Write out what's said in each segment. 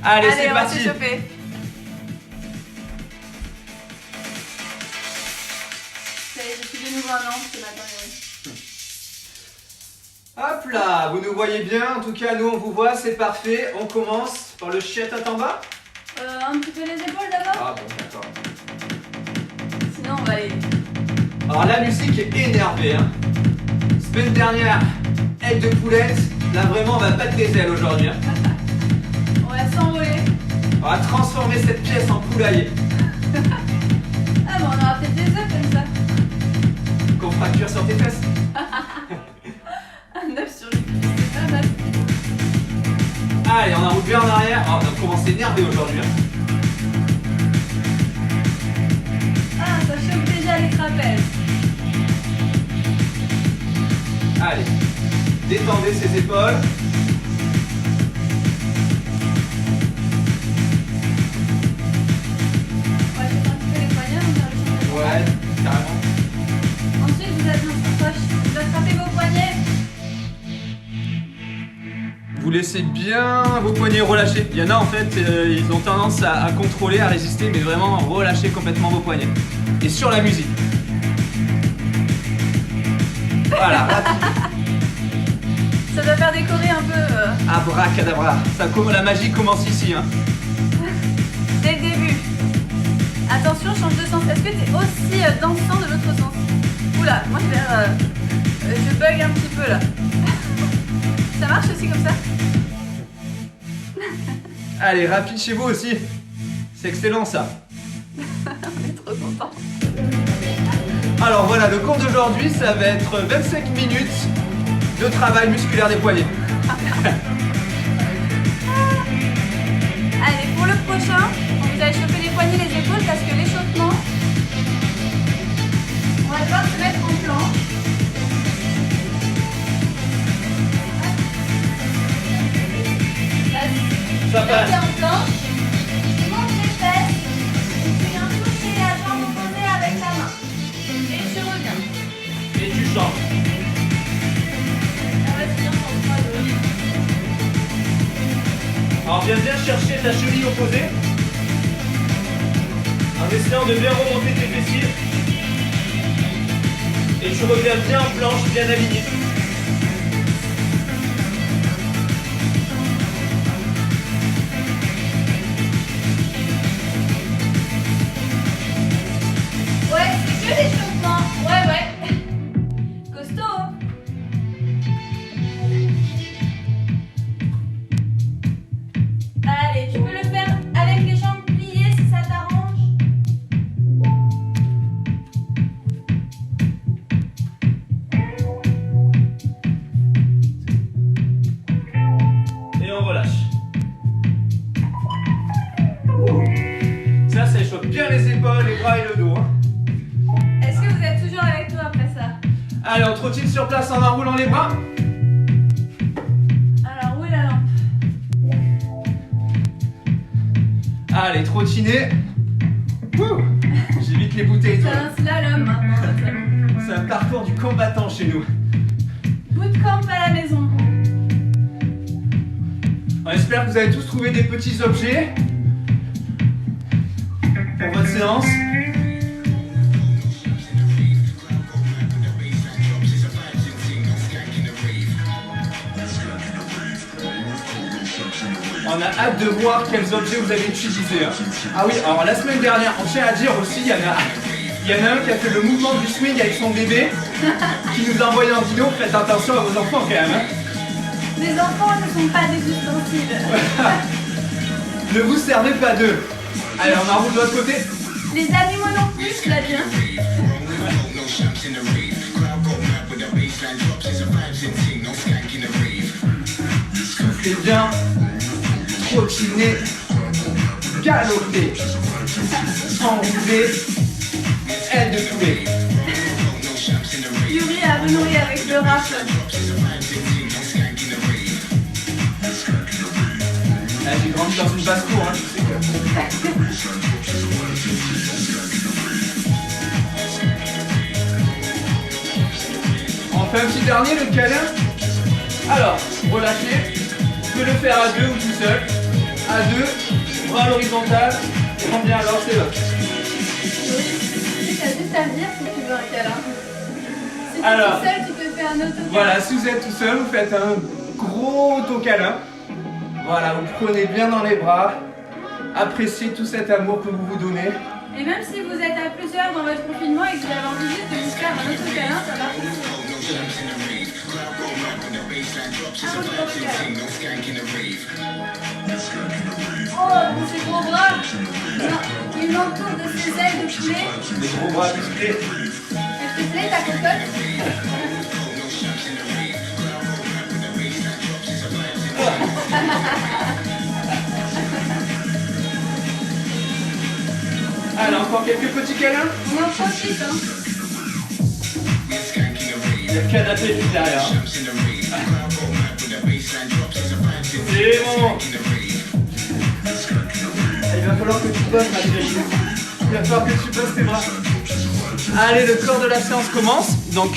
Allez, c'est on va parti. s'échauffer. Ça y est, je suis de nouveau à Nantes ce matin, oui. Hop là, vous nous voyez bien, en tout cas nous on vous voit, c'est parfait. On commence par le chiotte en bas. Un petit peu les épaules d'abord. Ah bon, d'accord. Sinon on va aller. Alors la musique est énervée, hein. Semaine dernière, aile de poulette. Là vraiment on va battre les ailes aujourd'hui, hein. On va s'envoler. On va transformer cette pièce en poulailler. Ah bon, on aura peut-être des œufs comme ça. Qu'on fracture sur tes fesses. Un œuf sur le cul, c'est pas mal. Allez, on enroule bien en arrière. Oh, on commence à s'énerver aujourd'hui, hein. Ah, ça chauffe déjà les trapèzes. Allez, détendez ses épaules. On va chauffer un petit peu les poignets, on va faire le champ. Ouais, carrément. Ensuite, vous attrapez vos poignets. Vous laissez bien vos poignets relâchés. Il y en a en fait, ils ont tendance à contrôler, à résister, mais vraiment relâchez complètement vos poignets. Et sur la musique. Voilà, rapide. Ça doit faire décorer un peu Abracadabra. La magie commence ici, hein. dès le début. Attention, change de sens. Est-ce que tu es aussi dansant de l'autre sens? Oula, moi je bug un petit peu là. Ça marche aussi comme ça? Allez, rapide chez vous aussi. C'est excellent ça. On est trop contents. Alors voilà, le cours d'aujourd'hui, ça va être 25 minutes de travail musculaire des poignets. Allez, pour le prochain, vous allez chauffer les poignets, les épaules parce que l'échauffement, on va devoir se mettre en planche. Vas-y. Ça passe. Mettez en planche, tu montes les fesses, et tu viens toucher la jambe opposée avec la main. Et tu reviens. Et tu changes. On va finir sur 3, 2. Alors viens bien chercher ta cheville opposée. En essayant de bien remonter tes fessiers. Et tu reviens bien en planche, bien aligné. Ouais, c'est que l'échauffement. Ouais, ouais. Costaud. Hein. Allez, tu peux le faire avec les jambes pliées si ça t'arrange. Et on relâche. Ça échauffe bien les épaules, les bras et le dos, hein. Est-ce que vous êtes toujours avec nous après ça? Allez, on trottine sur place en enroulant les bras. Alors, où est la lampe? Allez, trottiner. Wouh, j'évite les bouteilles. C'est un slalom maintenant. C'est un parcours du combattant chez nous. Bootcamp à la maison. On espère que vous avez tous trouvé des petits objets pour votre séance. On a hâte de voir quels objets vous avez utilisés, hein. Ah oui, alors la semaine dernière, on tient à dire aussi, il y en a un qui a fait le mouvement du swing avec son bébé, qui nous a envoyé en vidéo. Faites attention à vos enfants quand même, hein. Les enfants ne sont pas des ustensiles. Ne vous servez pas d'eux. Allez, on enroule de l'autre côté. Les animaux non plus, je l'ai bien. Soufflez bien, trottinez, galopez, enroulez, aile de poulet. Yuri a renoué avec le rap. Ah, j'ai grandi dans une basse-cour, hein, je sais que... On fait un petit dernier, le câlin. Alors, relâchez. Vous pouvez le faire à deux ou tout seul. À deux, bras à l'horizontale. Prends bien alors, c'est là. Tu as juste à me dire si tu veux un câlin. Si tu es Alors. tout seul, tu te fais un auto-câlin. Voilà, si vous êtes tout seul, vous faites un gros auto-câlin. Voilà, vous prenez bien dans les bras. Appréciez tout cet amour que vous vous donnez. Et même si vous êtes à plusieurs dans votre confinement et que vous avez envie juste de vous faire un auto-câlin, ça marche aussi. Un auto-câlin. Oh, mon ces gros bras. Non, il m'entoure de ses ailes de poulet. Les gros bras musclés. Elle te plaît ta cocotte? Alors, encore quelques petits câlins. On en profite, hein. Il y a le canapé juste derrière. C'est bon. Il va falloir que tu bosses, ma chérie. Il va falloir que tu bosses tes bras. Allez, le corps de la séance commence. Donc,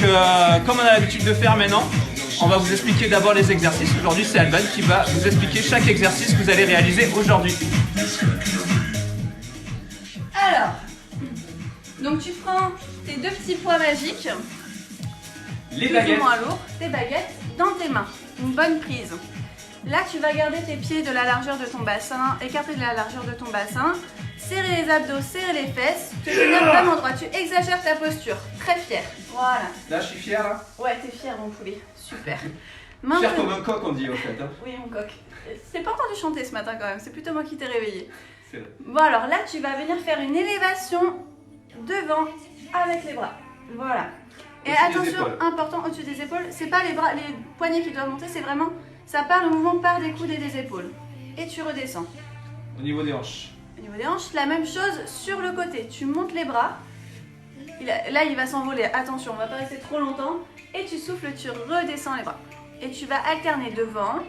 comme on a l'habitude de faire maintenant, on va vous expliquer d'abord les exercices. Aujourd'hui, c'est Alban qui va vous expliquer chaque exercice que vous allez réaliser aujourd'hui. Alors, donc tu prends tes deux petits poids magiques, Les plus ou baguettes. moins lourds, tes baguettes, dans tes mains. Une bonne prise. Là, tu vas garder tes pieds de la largeur de ton bassin, écarter de la largeur de ton bassin, serrer les abdos, serrer les fesses, te tenir vraiment droit. Tu exagères ta posture. Très fier. Voilà. Là, je suis fier, là. Ouais, t'es fier, mon poulet. Super. Fier Maintenant... comme un coq, on dit, au fait. Hein. Oui, mon coq. C'est pas entendu chanter ce matin quand même. C'est plutôt moi qui t'ai réveillé. C'est vrai. Bon, alors là, tu vas venir faire une élévation devant avec les bras. Voilà. Et Au-dessus des attention, épaules. important, au-dessus des épaules, c'est pas les bras, les poignets qui doivent monter, c'est vraiment, ça part, le mouvement part des coudes et des épaules. Et tu redescends. Au niveau des hanches. Au niveau des hanches, la même chose sur le côté. Tu montes les bras. Là, il va s'envoler. Attention, on va pas rester trop longtemps. Et tu souffles, tu redescends les bras. Et tu vas alterner devant,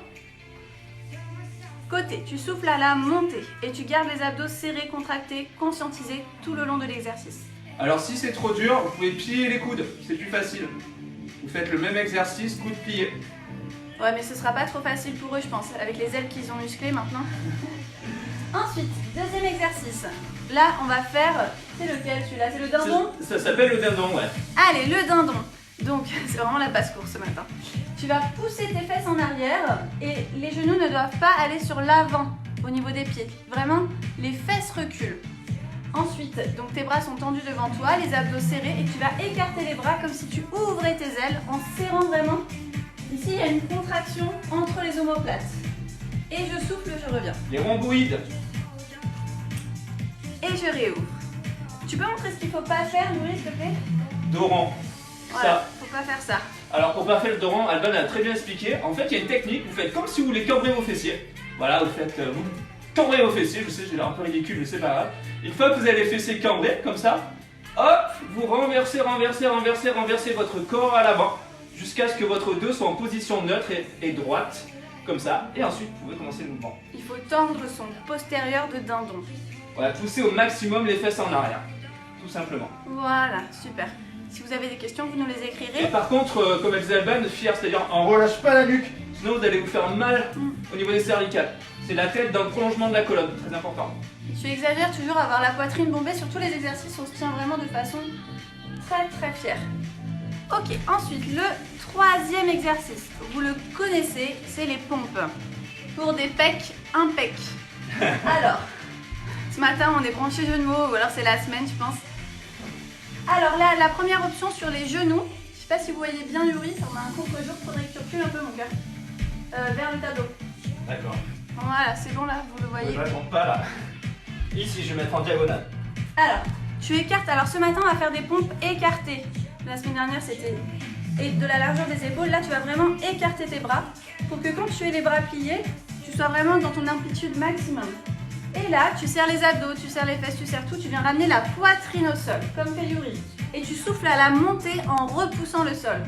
côté. Tu souffles à la montée. Et tu gardes les abdos serrés, contractés, conscientisés tout le long de l'exercice. Alors, si c'est trop dur, vous pouvez plier les coudes. C'est plus facile. Vous faites le même exercice, coudes pliés. Ouais, mais ce sera pas trop facile pour eux, je pense, avec les ailes qu'ils ont musclées maintenant. Ensuite, deuxième exercice. Là, on va faire, c'est lequel celui-là? C'est le dindon? Ça s'appelle le dindon, ouais. Allez, le dindon. Donc, c'est vraiment la basse-course ce matin. Tu vas pousser tes fesses en arrière et les genoux ne doivent pas aller sur l'avant au niveau des pieds. Vraiment, les fesses reculent. Ensuite, donc tes bras sont tendus devant toi, les abdos serrés et tu vas écarter les bras comme si tu ouvrais tes ailes en serrant vraiment. Ici, il y a une contraction entre les omoplates. Et je souffle, je reviens. Les rhomboïdes. Et je réouvre. Tu peux montrer ce qu'il ne faut pas faire, Nourri, s'il te plaît? Doran. Voilà, Ça. faut pas faire ça. Alors, pour pas faire le doran, Alban a très bien expliqué. En fait, il y a une technique. Vous faites comme si vous voulez cambrer vos fessiers. Voilà, vous faites. Vous cambrez vos fessiers. Je sais, j'ai l'air un peu ridicule, mais c'est pas grave. Une fois que vous avez les fessiers cambrés, comme ça, hop, vous renversez votre corps à l'avant jusqu'à ce que votre dos soit en position neutre et droite, comme ça. Et ensuite, vous pouvez commencer le mouvement. Il faut tendre son postérieur de dindon. Voilà, poussez au maximum les fesses en arrière, tout simplement. Voilà, super. Si vous avez des questions, vous nous les Et écrirez. par contre, comme elle disait Alban, fier, c'est-à-dire on relâche pas la nuque, sinon vous allez vous faire mal au niveau des cervicales. C'est la tête dans le prolongement de la colonne, très important. Tu exagères toujours à avoir la poitrine bombée sur tous les exercices, on se tient vraiment de façon très très fière. Ok, ensuite le troisième exercice, vous le connaissez, c'est les pompes. Pour des pecs impecs. Alors, ce matin on est branché jeu de mots, ou alors c'est la semaine je pense. Alors là, la première option sur les genoux, je sais pas si vous voyez bien Yuri, on a un contre-jour, faudrait que tu recules un peu mon cœur. Vers le tableau. D'accord. Voilà, c'est bon là, vous le voyez. Je ne raconte pas là. Ici, je vais mettre en diagonale. Alors, tu écartes. Alors ce matin, on va faire des pompes écartées. La semaine dernière, c'était de la largeur des épaules. Là, tu vas vraiment écarter tes bras pour que quand tu aies les bras pliés, tu sois vraiment dans ton amplitude maximum. Et là, tu serres les abdos, tu serres les fesses, tu serres tout. Tu viens ramener la poitrine au sol, comme fait Yuri. Et tu souffles à la montée en repoussant le sol.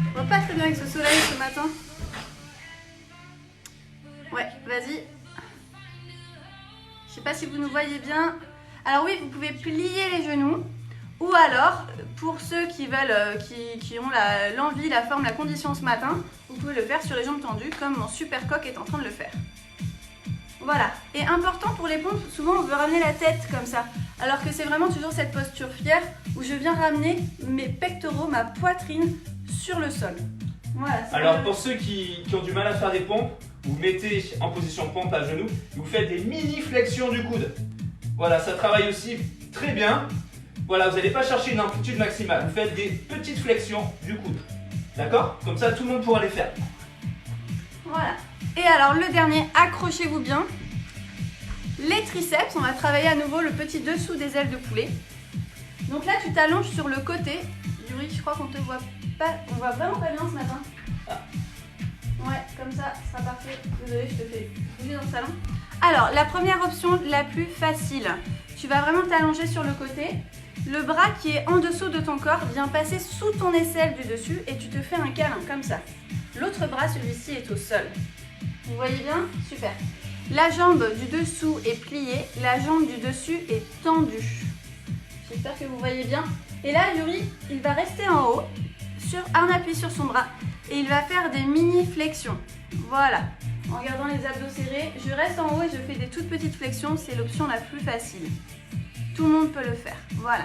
On voit pas très bien avec ce soleil ce matin. Ouais, vas-y. Je sais pas si vous nous voyez bien. Alors oui, vous pouvez plier les genoux. Ou alors, pour ceux qui veulent, qui ont l'envie, la forme, la condition ce matin, vous pouvez le faire sur les jambes tendues, comme mon super coq est en train de le faire. Voilà. Et important pour les pompes, souvent on veut ramener la tête comme ça. Alors que c'est vraiment toujours cette posture fière où je viens ramener mes pectoraux, ma poitrine sur le sol. Voilà. Alors pour ceux qui ont du mal à faire des pompes, vous mettez en position pompe à genoux, vous faites des mini flexions du coude. Voilà, ça travaille aussi très bien. Voilà, vous n'allez pas chercher une amplitude maximale, vous faites des petites flexions du coude. D'accord? Comme ça, tout le monde pourra les faire. Voilà. Et alors le dernier, accrochez-vous bien. Les triceps, on va travailler à nouveau le petit dessous des ailes de poulet. Donc là, tu t'allonges sur le côté. Yuri, je crois qu'on te voit pas, on voit vraiment pas bien ce matin. Ah. Ouais, comme ça, ce sera parfait. Désolée, je te fais bouger dans le salon. Alors, la première option, la plus facile. Tu vas vraiment t'allonger sur le côté. Le bras qui est en dessous de ton corps vient passer sous ton aisselle du dessus et tu te fais un câlin comme ça. L'autre bras, celui-ci, est au sol. Vous voyez bien? Super. La jambe du dessous est pliée, la jambe du dessus est tendue. J'espère que vous voyez bien. Et là, Yuri, il va rester en haut, sur un appui sur son bras, et il va faire des mini flexions. Voilà. En gardant les abdos serrés, je reste en haut et je fais des toutes petites flexions. C'est l'option la plus facile. Tout le monde peut le faire. Voilà.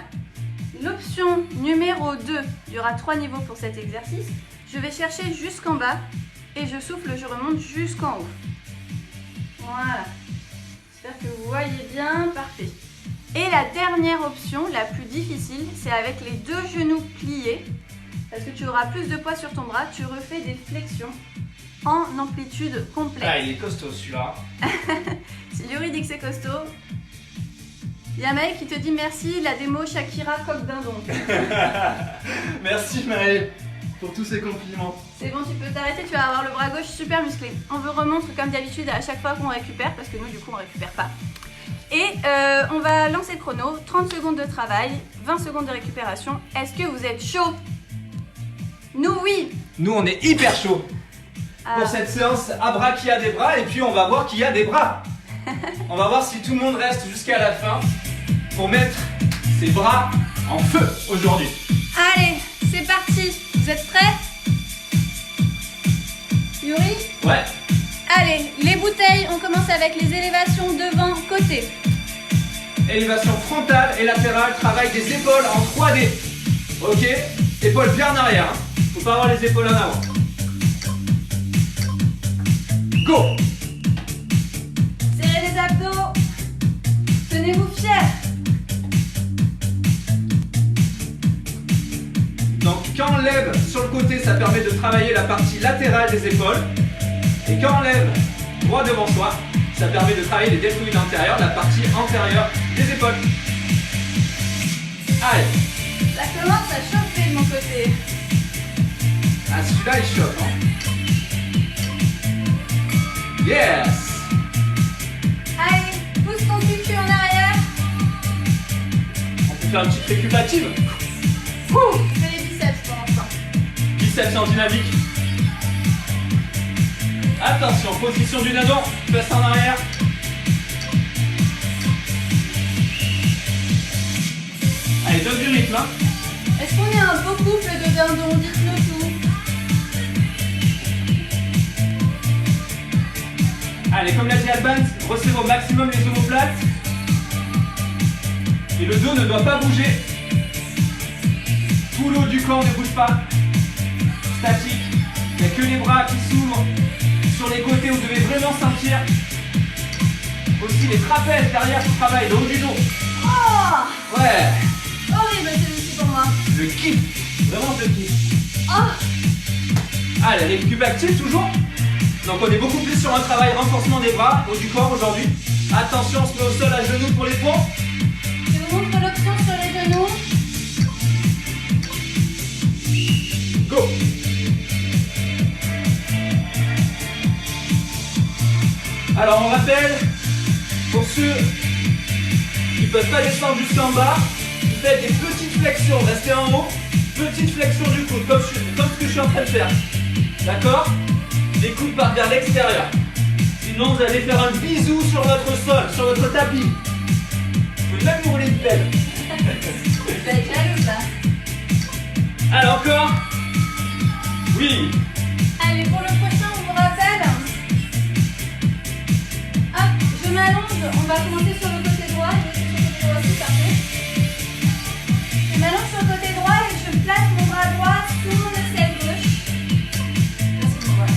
L'option numéro 2, il y aura 3 niveaux pour cet exercice. Je vais chercher jusqu'en bas et je souffle, je remonte jusqu'en haut. Voilà. J'espère que vous voyez bien. Parfait. Et la dernière option, la plus difficile, c'est avec les deux genoux pliés. Parce que tu auras plus de poids sur ton bras, tu refais des flexions en amplitude complète. Ah, il est costaud celui-là. Si Yuri dit que c'est costaud, il y a Maël qui te dit merci, la démo Shakira coque dindon. Merci Maël pour tous ces compliments. C'est bon, tu peux t'arrêter, tu vas avoir le bras gauche super musclé. On vous remontre comme d'habitude à chaque fois qu'on récupère, parce que nous du coup on récupère pas. Et on va lancer le chrono, 30 secondes de travail, 20 secondes de récupération. Est-ce que vous êtes chaud? Nous oui. Nous on est hyper chaud pour cette séance abracadabra et puis on va voir qui a des bras. On va voir si tout le monde reste jusqu'à la fin pour mettre ses bras en feu aujourd'hui. Allez, c'est parti. Vous êtes prêts? Yuri? Ouais. Allez, les bouteilles, on commence avec les élévations devant, côté. Élévation frontale et latérale, travail des épaules en 3D. Ok? Épaules bien en arrière. Hein. Faut pas avoir les épaules en avant. Go! Serrez les abdos. Tenez-vous fiers. Donc quand on lève sur le côté, ça permet de travailler la partie latérale des épaules. Et quand on lève droit devant soi, ça permet de travailler les deltoïdes antérieurs, la partie antérieure des épaules. Allez. Ça commence à chauffer de mon côté. Ah, celui-là il chauffe, hein. Yes! Allez, pousse ton cul en arrière. On peut faire une petite récupérative. Fais les biceps pour l'instant. Biceps en dynamique. Attention, position du dindon, fesse en arrière. Allez, donne du rythme. Hein. Est-ce qu'on est un beau couple de dindons? Dites-nous tout. Allez, comme l'a dit Alban, resserrez au maximum les omoplates. Et le dos ne doit pas bouger. Tout le haut du corps ne bouge pas. Statique. Il n'y a que les bras qui s'ouvrent. Sur les côtés, vous devez vraiment sentir. Aussi les trapèzes derrière qui travaillent, le haut du dos. Oh! Ouais. Horrible celui-ci pour moi. Je kiffe. Vraiment, je kiffe. Oh! Allez, récup actif toujours. Donc on est beaucoup plus sur un travail renforcement des bras, haut du corps aujourd'hui. Attention, on se met au sol à genoux pour les pompes. Je vous montre l'option sur les genoux. Go! Alors on rappelle, pour ceux qui ne peuvent pas descendre jusqu'en bas, vous faites des petites flexions, restez en haut, petites flexions du coude, comme ce que je suis en train de faire. D'accord? Les coudes partent vers l'extérieur. Sinon vous allez faire un bisou sur votre sol, sur votre tapis. Vous pouvez même vous rouler de pelle. Ça va être jaloux ça. Allez encore. Oui. Allez, pour le prochain, on vous rappelle. Hop, on va commencer sur le côté droit. Je vais sur le côté droit aussi, parfait. Et maintenant sur le côté droit, je place mon bras droit sous mon aisselle gauche. Merci mon bras.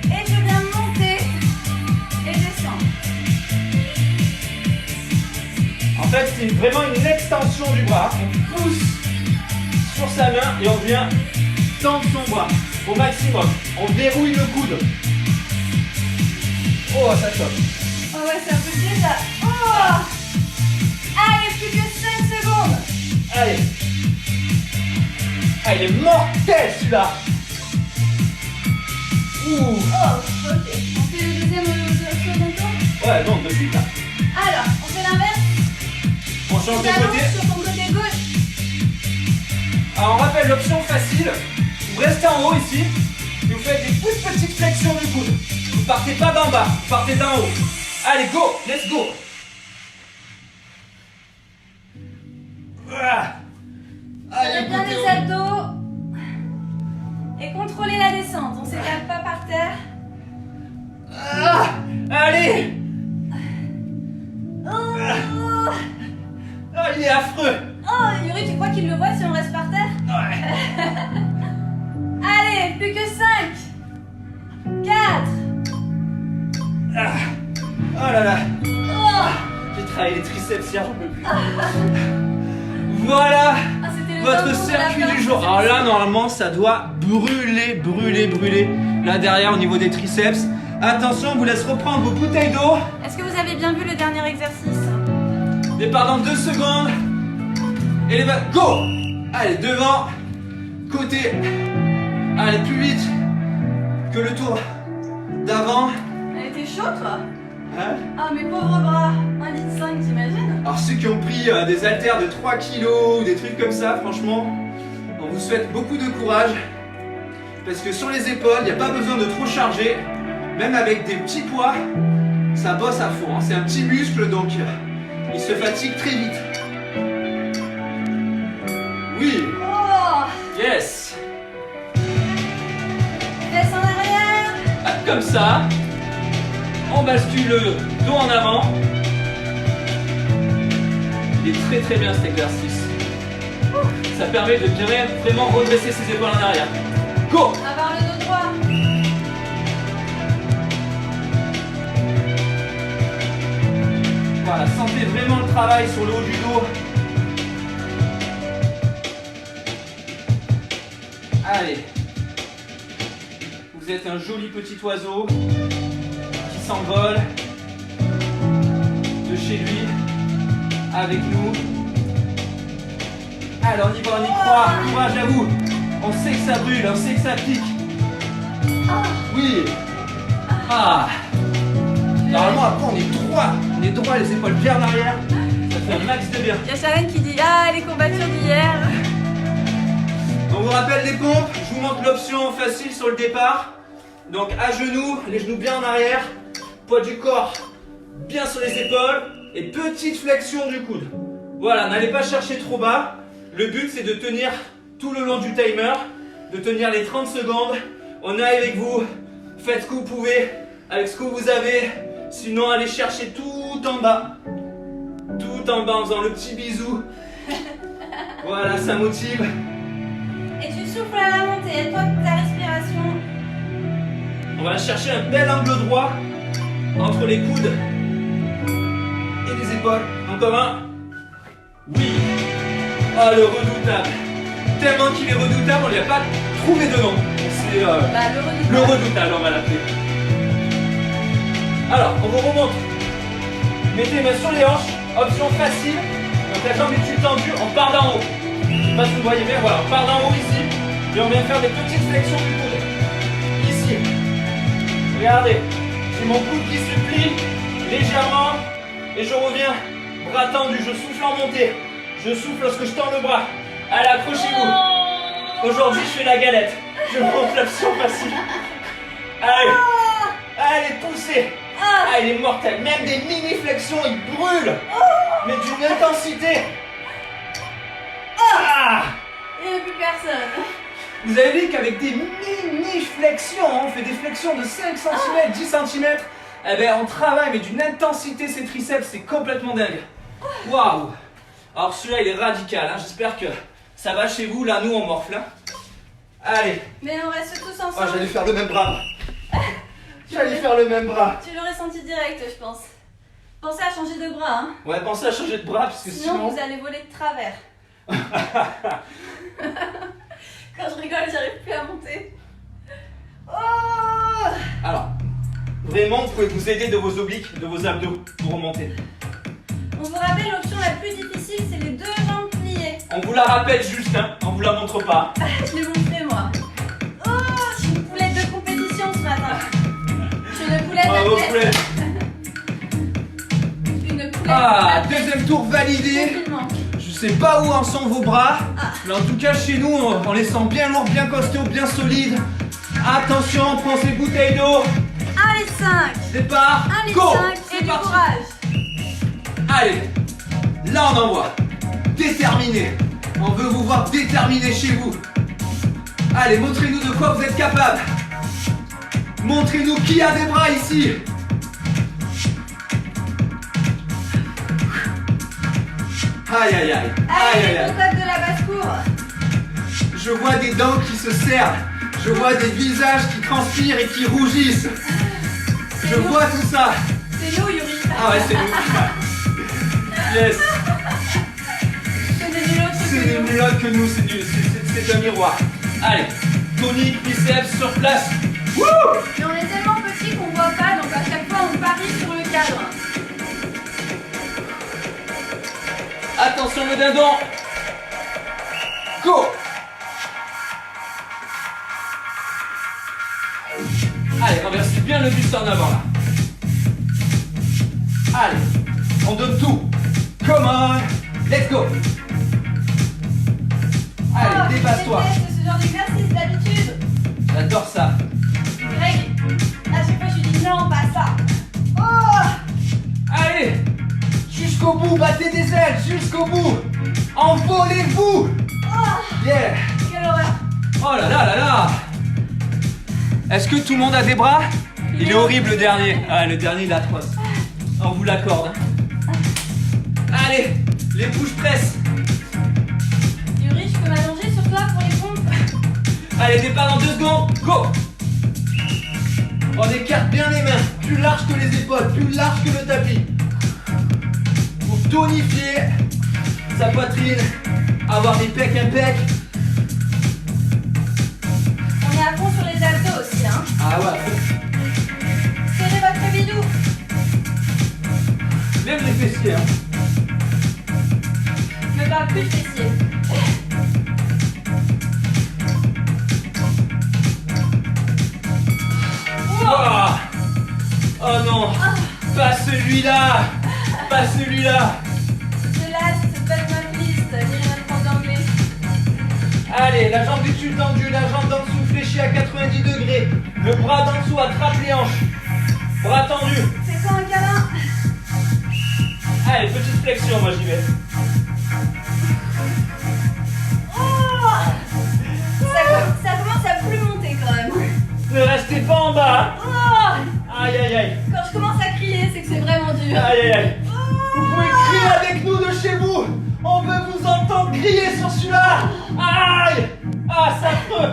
Et je viens monter et descendre. En fait, c'est vraiment une extension du bras. On pousse sur sa main et on vient tendre son bras au maximum. On verrouille le coude. Oh, ça choque. Oh ouais, c'est un peu déjà. Oh! Allez, plus que 5 secondes. Allez. Ah, il est mortel celui-là. Ouh. Oh, ok. On fait le deuxième bientôt. Ouais, non, de suite là. Alors, on fait l'inverse. On change de T'allonges côté. sur ton côté gauche. Alors, on rappelle l'option facile. Vous restez en haut ici. Et vous faites des toutes petites flexions du coude. Vous partez pas d'en bas, vous partez d'en haut. Allez, go, let's go. Ah. Serrez bien les abdos. Et contrôlez la descente. On ne s'étale pas par terre. Ah. Allez. Oh, Ah, il est affreux. oh Yuri, tu crois qu'il le voit si on reste par terre? Ouais. Allez, plus que 5. 4. Ah. Oh là là. Oh, J'ai travaillé les triceps hier, j'en peux plus. Voilà. ah, c'était le Votre dodo de circuit la du jour. Alors là, normalement, ça doit brûler. Là derrière, au niveau des triceps. Attention, on vous laisse reprendre vos bouteilles d'eau. Est-ce que vous avez bien vu le dernier exercice? Départ dans 2 secondes. Et les bas. Go. Allez, devant. Côté. Allez, plus vite que le tour d'avant. Elle était chaude, toi? Hein? Ah, mes pauvres bras. 1,5 litre, t'imagines? Alors ceux qui ont pris des haltères de 3 kilos ou des trucs comme ça, franchement, on vous souhaite beaucoup de courage. Parce que sur les épaules, il n'y a pas besoin de trop charger. Même avec des petits poids, ça bosse à fond. Hein. C'est un petit muscle, donc il se fatigue très vite. Oui, Oh, yes. laisse en arrière. Ah, comme ça, on bascule le dos en avant. Il est très bien cet exercice. Ça permet de bien vraiment redresser ses épaules en arrière. Go! Avoir le dos droit. Voilà, sentez vraiment le travail sur le haut du dos. Allez. Vous êtes un joli petit oiseau qui s'envole de chez lui avec nous. Allez, on y va, on y croit. Courage à vous. On sait que ça brûle, on sait que ça pique. Oui. Ah. Normalement, après, on est droit. On est droit, les épaules bien en arrière. Ça fait un max de bien. Il y a Charlène qui dit ah, les courbatures d'hier. On vous rappelle les pompes. Je vous montre l'option facile sur le départ. Donc, à genoux, les genoux bien en arrière. Poids du corps bien sur les épaules. Et petite flexion du coude. Voilà, n'allez pas chercher trop bas. Le but, c'est de tenir tout le long du timer. De tenir les 30 secondes. On est avec vous. Faites ce que vous pouvez avec ce que vous avez. Sinon, allez chercher tout en bas. Tout en bas en faisant le petit bisou. Voilà, ça motive. Et tu souffles à la montée. Et toi, ta respiration. On va chercher un bel angle droit entre les coudes et les épaules. Encore un. Oui. Oh, le redoutable. Tellement qu'il est redoutable, on lui a pas trouvé de nom. C'est Bah, le redoutable, on va l'appeler. Alors, on vous remonte. Mettez les mains sur les hanches. Option facile. Donc la jambe est tendue, on part d'en haut. Je sais pas si vous voyez bien, voilà, on part d'en haut ici. Et on vient faire des petites flexions du coude. Ici. Regardez. J'ai mon coude qui se plie légèrement. Et je reviens, bras tendu, je souffle en montée. Je souffle lorsque je tends le bras. Allez, accrochez-vous. Aujourd'hui, je fais la galette. Je monte l'option facile. Allez. Allez, poussez. Ah, il est mortel. Même des mini-flexions, il brûle. Mais d'une intensité. Ah. Il n'y a plus personne. Vous avez vu qu'avec des mini-flexions, on fait des flexions de 5 cm, 10 cm, Eh ben on travaille mais d'une intensité ces triceps, c'est complètement dingue. Waouh. Alors celui-là il est radical, hein. J'espère que ça va chez vous, là nous on morfle. Hein. Allez. Mais on reste tous Oh, ensemble. j'allais faire le même bras. J'allais faire le même bras. Tu l'aurais senti direct, je pense. Pensez à changer de bras, hein. Ouais, pensez à changer de bras parce que Sinon, vous allez voler de travers. Quand je rigole, j'arrive plus à monter. Oh! Alors, vraiment, vous pouvez vous aider de vos obliques, de vos abdos pour remonter. On vous rappelle, l'option la plus difficile, c'est les 2 jambes pliées. On vous la rappelle juste, hein, on vous la montre pas. Je l'ai montré, moi. Oh, je suis une poulette de compétition ce matin. Je suis une poulette Bravo, d'athlète. poulet. Une poulette Ah, d'athlète. deuxième tour validé. Confinement. Je sais pas où en sont vos bras, mais en tout cas chez nous, on les sent bien lourds, bien costauds, bien solides. Attention, on prend ces bouteilles d'eau. Allez, 5. Départ, Allez, go. 5. Et C'est du parti. courage. Allez, là on envoie. Déterminé. On veut vous voir déterminé chez vous. Allez, montrez-nous de quoi vous êtes capable. Montrez-nous qui a des bras ici. Aïe aïe aïe. Aïe Allez, aïe les aïe. contacts de la basse-cour. Je vois des dents qui se serrent. Je vois des visages qui transpirent et qui rougissent. Je nous. vois tout ça. C'est nous, Yuri. Ah ouais, c'est nous. Yes. C'est des nuls autres C'est que des nous. mieux que nous, c'est un miroir. Allez, tonique, biceps sur place. Wouh! Mais on est tellement petits qu'on voit pas, donc à chaque fois on parie sur le cadre. Attention le dindon. Go! Allez, renversez bien le buste en avant là. Allez, on donne tout. Come on, let's go. Allez, dépasse-toi. Je déteste ce genre d'exercice d'habitude. J'adore ça. Greg, à chaque fois je lui dis non, pas ça. Oh! Allez, jusqu'au bout, battez des ailes, jusqu'au bout. Envolez-vous. Oh! Yeah. Quelle horreur. Oh là là là là. Est-ce que tout le monde a des bras? Il est horrible le dernier. Ah, le dernier il est atroce. On vous l'accorde. Allez, les bouches pressent. Yuri, je peux m'allonger sur toi pour les pompes? Allez, départ dans 2 secondes. Go. On écarte bien les mains, plus large que les épaules, plus large que le tapis. Pour tonifier sa poitrine, avoir des pecs impecs. On est à fond sur les abdos aussi, hein. Ah ouais. Serrez votre bidou. Même les fessiers. Hein. Je me parle plus de fessiers. Ouah. Oh non, pas celui-là. Pas celui-là. The last but not least, dirait notre prof d'anglais. Allez, la jambe du dessus tendue, la jambe d'en dessous fléchie à 90 degrés. Le bras d'en dessous attrape les hanches. Bras tendus. C'est quoi un câlin? Allez, petite flexion, moi j'y vais. Ça commence à plus monter quand même. Ne restez pas en bas. Oh, Aïe aïe aïe. quand je commence à crier, c'est que c'est vraiment dur. Aïe aïe aïe. Vous pouvez crier avec nous de chez vous. On veut vous entendre crier sur celui-là. Aïe. Ah, ça affreux.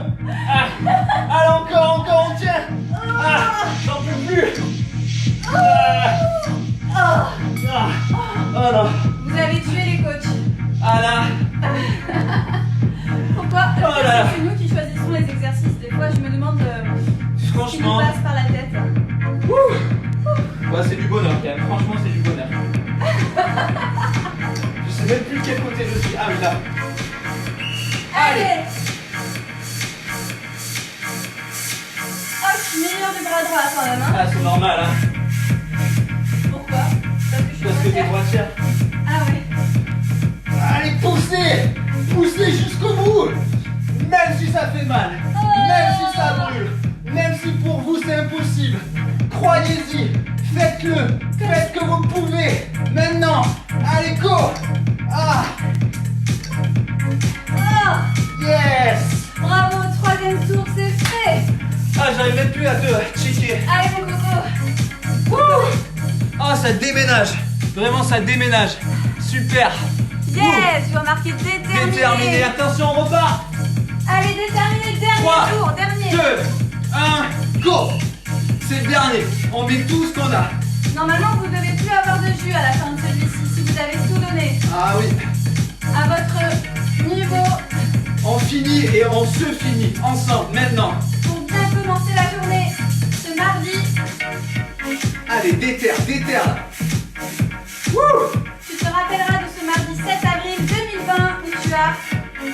Ah. Allez, encore, on tient. Ah, j'en peux plus. Ah. Ah. Oh non. Vous avez tué les coachs. Ah là. Pourquoi? Oh là là. C'est nous qui choisissons les exercices. Des fois, je me demande ce qui nous Franchement. passe par la tête. Ouais, c'est du bonheur quand même. Franchement, c'est du bonheur. Je sais même plus quel côté je suis. Ah oui, là. Allez! Oh, je suis meilleure du bras droit quand même, hein. Ah, c'est normal, hein. Pourquoi? Parce que je suis Parce que t'es droitière. droitière. Ah ouais. Allez, poussez. Poussez jusqu'au bout. Même si ça fait mal. Même si ça brûle. Même si pour vous c'est impossible. Croyez-y. Faites-le. Faites ce que vous pouvez. Maintenant. Allez, go. Ah. Oh! Yes. Bravo, 3e tour, c'est fait! Ah, j'arrive même plus à te checker. Allez, mon coco! Wouh! ça déménage. Vraiment, ça déménage. Super. Yes, tu as marqué déterminé. Déterminé. Attention, on repart. Allez, déterminé, dernier 3, tour, dernier. 2, 1, go. C'est le dernier. On met tout ce qu'on a. Normalement, vous ne devez plus avoir de jus à la fin de celui-ci si vous avez tout donné. Ah oui. À votre niveau On finit et on se finit ensemble maintenant. pour bien commencer la journée ce mardi. Allez, déterre là. Wouh. Tu te rappelleras de ce mardi 7 avril 2020 où tu as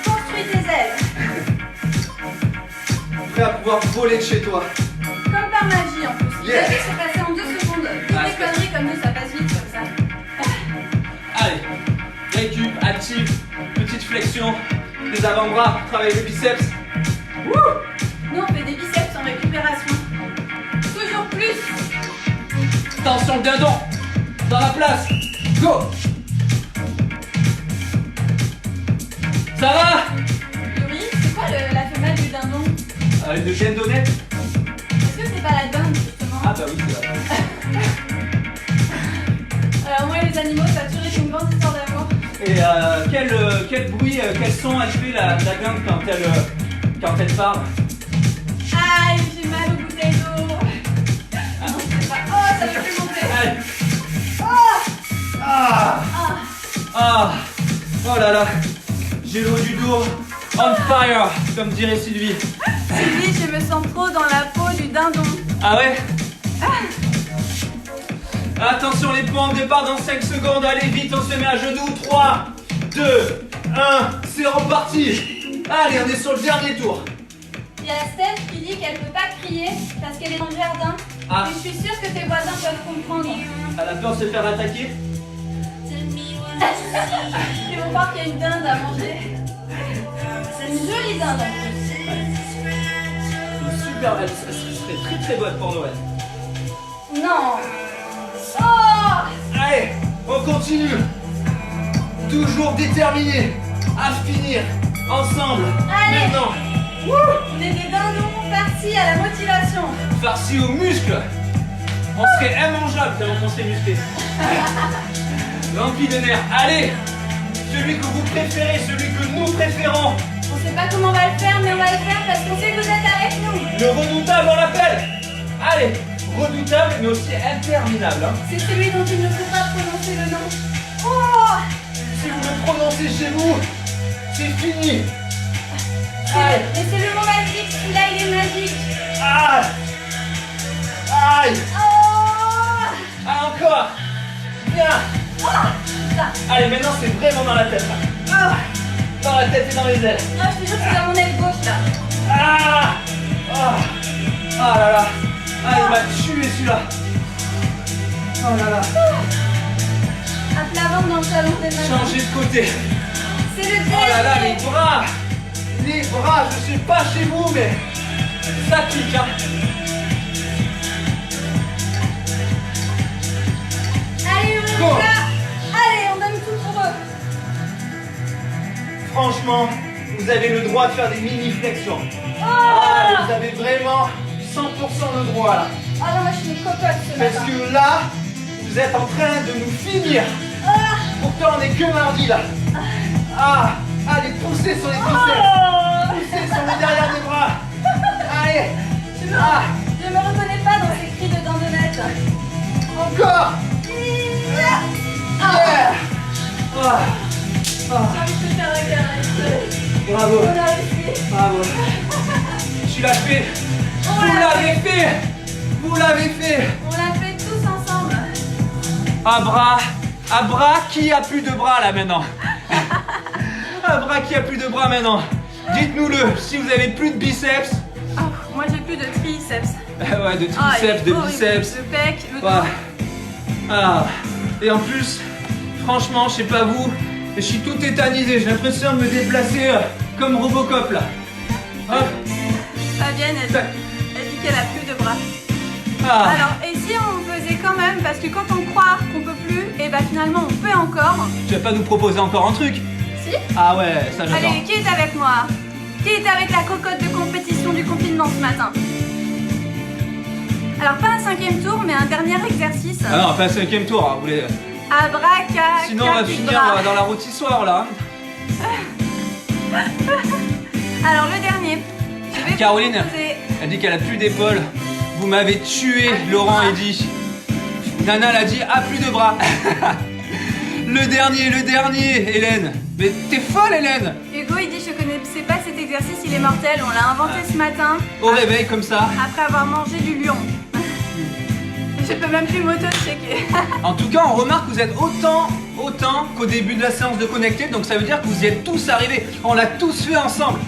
construit tes ailes. Prêt à pouvoir voler de chez toi. Comme par magie en plus. Yeah. La vie s'est passée en 2 secondes. Toutes Ah, les conneries comme nous, ça passe vite comme ça. Allez, récup, active, petite flexion des avant-bras, travaille le biceps. Wouh. Nous, on fait des biceps en récupération. Toujours plus. Attention le dindon, dans la place, go. Ça va? Yuri, c'est quoi la femelle du dindon? Une dindonnette. Est-ce que c'est pas la dinde justement? Ah bah oui, c'est vrai. Alors moi et les animaux, ça a toujours été une grande histoire d'amour. Et quel bruit, quel son elle fait la dinde quand elle parle? Aïe, j'ai mal aux bouteilles d'eau. Non, c'est pas. Oh, ça fait plus monter. Allez. Oh, Ah. ah. Ah. Oh là là. J'ai l'eau du dos. On fire, comme dirait Sylvie. Sylvie, je me sens trop dans la peau du dindon. Ah ouais? Attention les points de départ dans 5 secondes. Allez vite, on se met à genoux. 3, 2, 1. C'est reparti. Allez, on est sur le dernier tour. Il y a Steph qui dit qu'elle peut pas crier parce qu'elle est dans le jardin. Ah. Et je suis sûre que tes voisins peuvent comprendre. Elle a peur de se faire attaquer? Ils vont voir qu'il y a une dinde à manger. C'est une jolie dinde en plus. Une super, elle serait très très bonne pour Noël. Non. Oh. Allez, on continue. Toujours déterminé à finir ensemble. Allez. Maintenant. On est des dindons partis à la motivation. Farci aux muscles. On serait immangeable tellement qu'on serait musclé. L'envie de nerf. Allez, celui que vous préférez, celui que nous préférons. On sait pas comment on va le faire, mais on va le faire parce qu'on sait que vous êtes avec nous. Le redoutable, on l'appelle. Allez, redoutable mais aussi interminable. Hein. C'est celui dont il ne faut pas prononcer le nom. Oh. Si vous le prononcez chez vous, c'est fini. Aïe. Mais c'est le mot magique, celui-là il est magique. Aïe. Aïe. Oh. Ah, encore. Bien. Oh. Ça. Allez, maintenant c'est vraiment dans la tête. Là. Ah. Dans la tête et dans les ailes. Non, je te jure que c'est dans mon aile gauche là. Ah. Ah. Ah là là. Ah, il m'a tué celui-là. Oh là là. À plat ventre dans le salon des mamans. Changez de côté. C'est le Oh là là, dernier. les bras. Les bras, je sais pas chez vous, mais ça pique. Hein. Allez, Go. Eureka. Allez, on donne tout pour eux. Franchement, vous avez le droit de faire des mini-flexions. Oh. Allez, vous avez vraiment 100% le droit là. Ah non, moi je suis une cocotte ce Parce matin. que là, vous êtes en train de nous finir. Ah. Pourtant, on n'est que mardi là. Ah, allez, poussez sur les triceps. Oh. Poussez sur les derrière des bras. Allez. Je me, Ah, je me reconnais pas dans ces cris de dindonnette. encore. Ah. Yeah. Ah. J'ai envie de te faire la caresse. Bravo. On a réussi. Bravo. Tu l'as fait. On Vous l'a l'avez fait. Vous l'avez fait. On l'a fait tous ensemble. À bras, qui a plus de bras là maintenant? À bras, qui a plus de bras maintenant? Dites-nous-le, si vous avez plus de biceps. Oh, moi j'ai plus de triceps. Ouais, de Ah, il est triceps, de horrible. biceps. Le pec, le dos. Ouais. Ah. Et en plus, franchement, je sais pas vous, mais je suis tout tétanisé. J'ai l'impression de me déplacer comme Robocop là. Hop. Fabienne, elle dit qu'elle a plus de bras. Ah. Alors, et si on faisait quand même, parce que quand on croit qu'on peut plus, et bah finalement on peut encore. Tu vas pas nous proposer encore un truc? Si. Ah ouais, ça j'adore. Allez, qui est avec moi? Qui est avec la cocotte de compétition du confinement ce matin? Alors pas un 5e tour, mais un dernier exercice. Ah non, pas un 5e tour, hein, vous voulez... Abracadabra. Sinon on va finir dans la rôtissoire là. Alors le dernier. Je vais Caroline, vous proposer... elle dit qu'elle a plus d'épaule. Vous m'avez tué, Laurent et dit. Nana elle a dit, ah plus de bras. Le dernier, Hélène. Mais t'es folle, Hélène. Hugo il dit je connaissais pas cet exercice, il est mortel, on l'a inventé ce matin. Au réveil comme ça. Après avoir mangé du lion. Je peux même plus m'auto-checker. En tout cas, on remarque que vous êtes autant qu'au début de la séance de connecté, donc ça veut dire que vous y êtes tous arrivés. On l'a tous fait ensemble.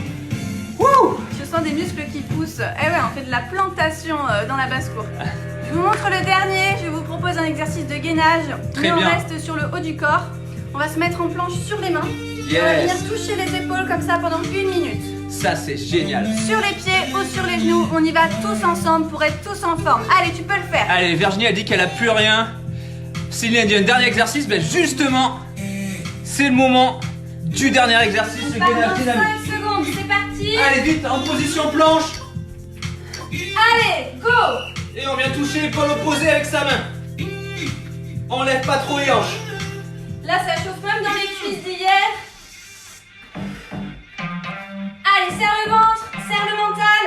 Wouh! Je sens des muscles qui poussent. Eh ouais, on fait de la plantation dans la basse-cour. Je vous montre le dernier. Je vous propose un exercice de gainage. Très mais bien. on reste sur le haut du corps. On va se mettre en planche sur les mains. Yes. On va venir toucher les épaules comme ça pendant 1 minute. Ça, c'est génial. Sur les pieds ou sur les genoux, on y va tous ensemble pour être tous en forme. Allez, tu peux le faire. Allez, Virginie a dit qu'elle a plus rien. Céline a dit un dernier exercice. Ben justement, c'est le moment du dernier exercice. On Le part gainage dans dynamique. 5 secondes, c'est parti. Allez, vite, en position planche. Allez, go. Et on vient toucher l'épaule opposée avec sa main. On lève pas trop les hanches. Là, ça chauffe même dans les cuisses d'hier. Allez, serre le ventre, serre le mental.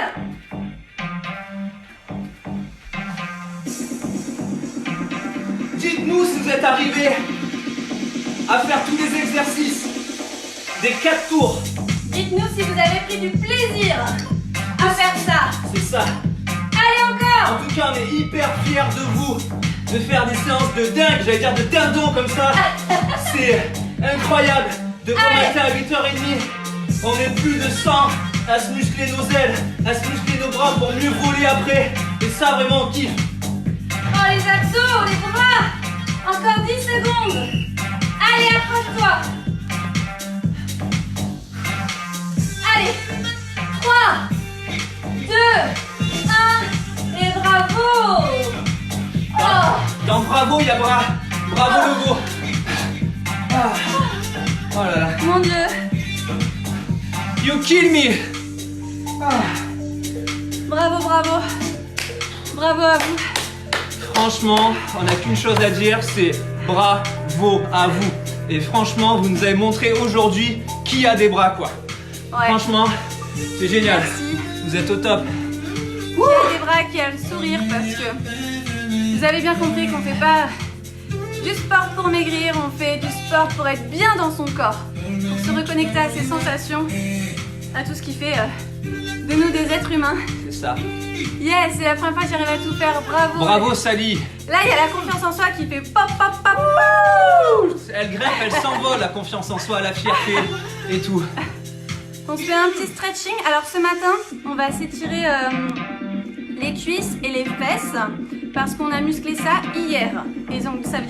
Dites-nous si vous êtes arrivés à faire tous les exercices des 4 tours. Dites-nous si vous avez pris du plaisir à faire ça. C'est ça. Allez, encore. En tout cas, on est hyper fiers de vous, de faire des séances de dingue, j'allais dire de dindon comme ça. C'est incroyable. Demain Allez. matin à 8h30, on est plus de 100 à se muscler nos ailes, à se muscler nos bras pour mieux voler après. Et ça, vraiment, on kiffe. Oh, les abdos, les bras. Encore 10 secondes. Allez, approche-toi. Allez. 3, 2, 1. Et bravo. Oh. Dans Bravo, il y a Bravo le beau. Ah. Oh là là. Mon Dieu. You kill me. Ah. Bravo, bravo. Bravo à vous. Franchement, on n'a qu'une chose à dire, c'est bravo à vous. Et franchement, vous nous avez montré aujourd'hui qui a des bras, quoi. Ouais. Franchement, c'est génial. Merci. Vous êtes au top. Qui a des bras, qui a le sourire, parce que vous avez bien compris qu'on fait pas du sport pour maigrir, on fait du sport pour être bien dans son corps, pour se reconnecter à ses sensations, à tout ce qui fait de nous des êtres humains. C'est ça. Yes, c'est la première fois que j'arrive à tout faire, bravo. Bravo Sally. Là, il y a la confiance en soi qui fait pop, pop, pop, pop. Elle grimpe, elle s'envole, la confiance en soi, la fierté et tout. On se fait un petit stretching. Alors ce matin, on va s'étirer les cuisses et les fesses parce qu'on a musclé ça hier. Et donc ça veut dire